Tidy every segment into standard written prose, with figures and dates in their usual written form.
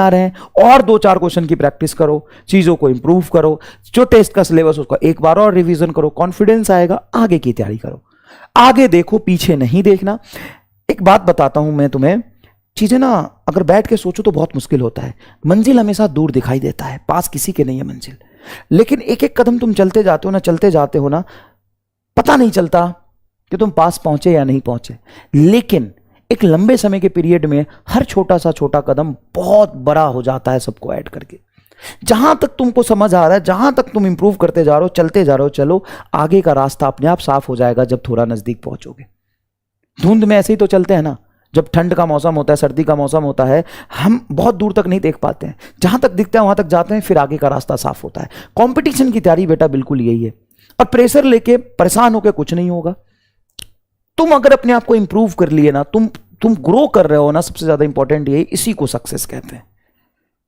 आ रहे हैं और 2-4 क्वेश्चन की प्रैक्टिस करो, चीजों को इंप्रूव करो, जो टेस्ट का सिलेबस उसका एक बार और रिवीजन करो, कॉन्फिडेंस आएगा, आगे की तैयारी करो, आगे देखो, पीछे नहीं देखना। एक बात बताता हूं मैं तुम्हें, चीजें ना अगर बैठ के सोचो तो बहुत मुश्किल होता है। मंजिल हमेशा दूर दिखाई देता है, पास किसी के नहीं है मंजिल, लेकिन एक एक कदम तुम चलते जाते हो ना, पता नहीं चलता कि तुम पास पहुंचे या नहीं पहुंचे, लेकिन एक लंबे समय के पीरियड में हर छोटा सा छोटा कदम बहुत बड़ा हो जाता है सबको ऐड करके। जहां तक तुमको समझ आ रहा है, जहां तक तुम इंप्रूव करते जा रहे हो, चलते जा रहे हो, चलो आगे का रास्ता अपने आप साफ हो जाएगा जब थोड़ा नजदीक पहुंचोगे। धुंध में ऐसे ही तो चलते हैं ना, जब ठंड का मौसम होता है, सर्दी का मौसम होता है, हम बहुत दूर तक नहीं देख पाते हैं, जहां तक दिखता है वहां तक जाते हैं, फिर आगे का रास्ता साफ होता है। कंपटीशन की तैयारी बेटा बिल्कुल यही है, और प्रेशर लेके परेशान होकर कुछ नहीं होगा। तुम अगर अपने आप को इंप्रूव कर लिए ना, तुम ग्रो कर रहे हो ना, सबसे ज्यादा इंपॉर्टेंट ये, इसी को सक्सेस कहते हैं।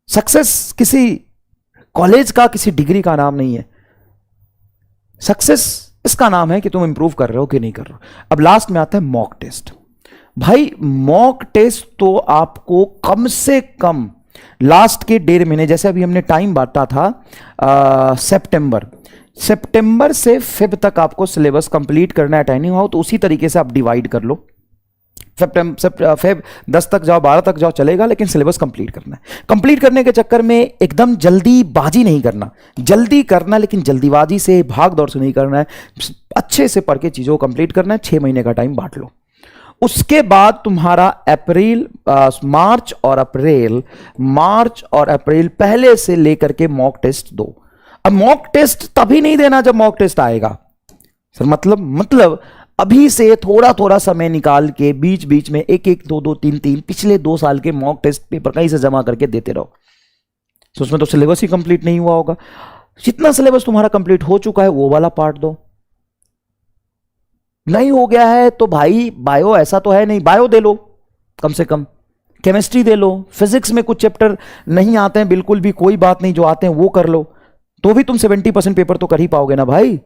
सक्सेस किसी कॉलेज का, किसी डिग्री का नाम नहीं है। सक्सेस इसका नाम है कि तुम इंप्रूव कर रहे हो कि नहीं कर रहे हो। अब लास्ट में आता है मॉक टेस्ट। भाई मॉक टेस्ट तो आपको कम से कम लास्ट के 1.5 महीने, जैसे अभी हमने टाइम बांटा था सितंबर से फेब तक आपको सिलेबस कंप्लीट करना है। टाइमिंग हो तो उसी तरीके से आप डिवाइड कर लो, फेब 10 तक जाओ, 12 तक जाओ, चलेगा, लेकिन सिलेबस कंप्लीट करना है। कंप्लीट करने के चक्कर में एकदम जल्दीबाजी नहीं करना, जल्दी करना लेकिन जल्दीबाजी से, भाग दौड़ से नहीं करना है, अच्छे से पढ़ के चीजों को कंप्लीट करना है। 6 महीने का टाइम बांट लो। उसके बाद तुम्हारा मार्च और अप्रैल पहले से लेकर के मॉक टेस्ट दो। अब मॉक टेस्ट तभी नहीं देना जब मॉक टेस्ट आएगा सर, मतलब अभी से थोड़ा थोड़ा समय निकाल के बीच बीच में 1-1, 2-2, 3-3 पिछले 2 साल के मॉक टेस्ट पेपर कहीं से जमा करके देते रहो। तो उसमें तो सिलेबस ही कंप्लीट नहीं हुआ होगा। जितना सिलेबस तुम्हारा कंप्लीट हो चुका है वो वाला पार्ट दो। नहीं हो गया है तो भाई बायो ऐसा तो है नहीं, बायो दे लो कम से कम, केमिस्ट्री दे लो, फिजिक्स में कुछ चैप्टर नहीं आते हैं बिल्कुल भी, कोई बात नहीं, जो आते हैं वो कर लो, तो भी तुम 70% पेपर तो कर ही पाओगे ना भाई।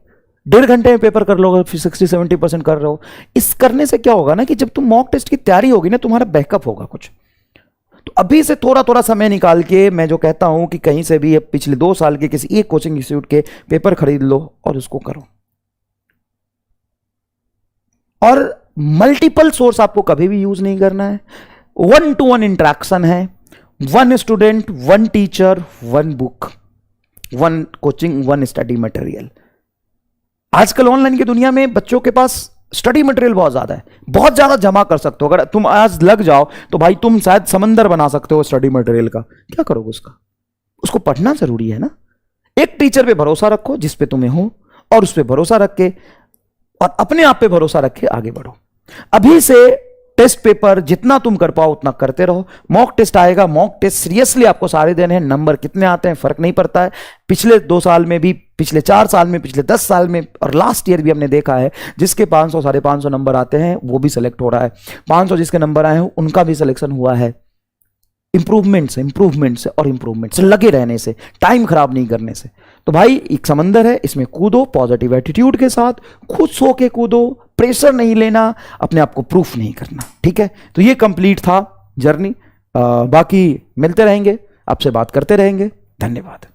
1.5 घंटे में पेपर कर लोगे, 60-70% कर रहे हो। इस करने से क्या होगा ना कि जब तुम मॉक टेस्ट की तैयारी होगी ना, तुम्हारा बैकअप होगा कुछ। तो अभी से थोड़ा थोड़ा समय निकाल के मैं जो कहता हूं कि कहीं से भी पिछले 2 साल के किसी एक कोचिंग इंस्टीट्यूट के पेपर खरीद लो और उसको करो। और मल्टीपल सोर्स आपको कभी भी यूज नहीं करना है। 1-to-1 इंटरेक्शन है, 1 student, 1 teacher, 1 book, 1 coaching, 1 study material. आजकल ऑनलाइन की दुनिया में बच्चों के पास स्टडी मटेरियल बहुत ज्यादा है, बहुत ज्यादा जमा कर सकते हो। अगर तुम आज लग जाओ तो भाई तुम शायद समंदर बना सकते हो स्टडी मटेरियल का। क्या करोगे उसको पढ़ना जरूरी है ना। एक टीचर पे भरोसा रखो जिस पे तुम्हें हो, और उस पे भरोसा रख के और अपने आप पे भरोसा रख के आगे बढ़ो। अभी से टेस्ट पेपर जितना तुम कर पाओ उतना करते रहो। मॉक टेस्ट आएगा, मॉक टेस्ट सीरियसली आपको सारे देने हैं। नंबर कितने आते हैं फर्क नहीं पड़ता है। पिछले 2 साल में भी, पिछले 4 साल में, पिछले 10 साल में और लास्ट ईयर भी हमने देखा है, जिसके 500 550 नंबर आते हैं वो भी सिलेक्ट हो रहा है। 500 जिसके नंबर आए हैं उनका भी सिलेक्शन हुआ है। इंप्रूवमेंट से लगे रहने से, टाइम खराब नहीं करने से। तो भाई एक समंदर है, इसमें कूदो पॉजिटिव एटीट्यूड के साथ, खुद सो के कूदो, प्रेशर नहीं लेना, अपने आप को प्रूफ नहीं करना। ठीक है, तो ये कंप्लीट था जर्नी। बाकी मिलते रहेंगे, आपसे बात करते रहेंगे। धन्यवाद।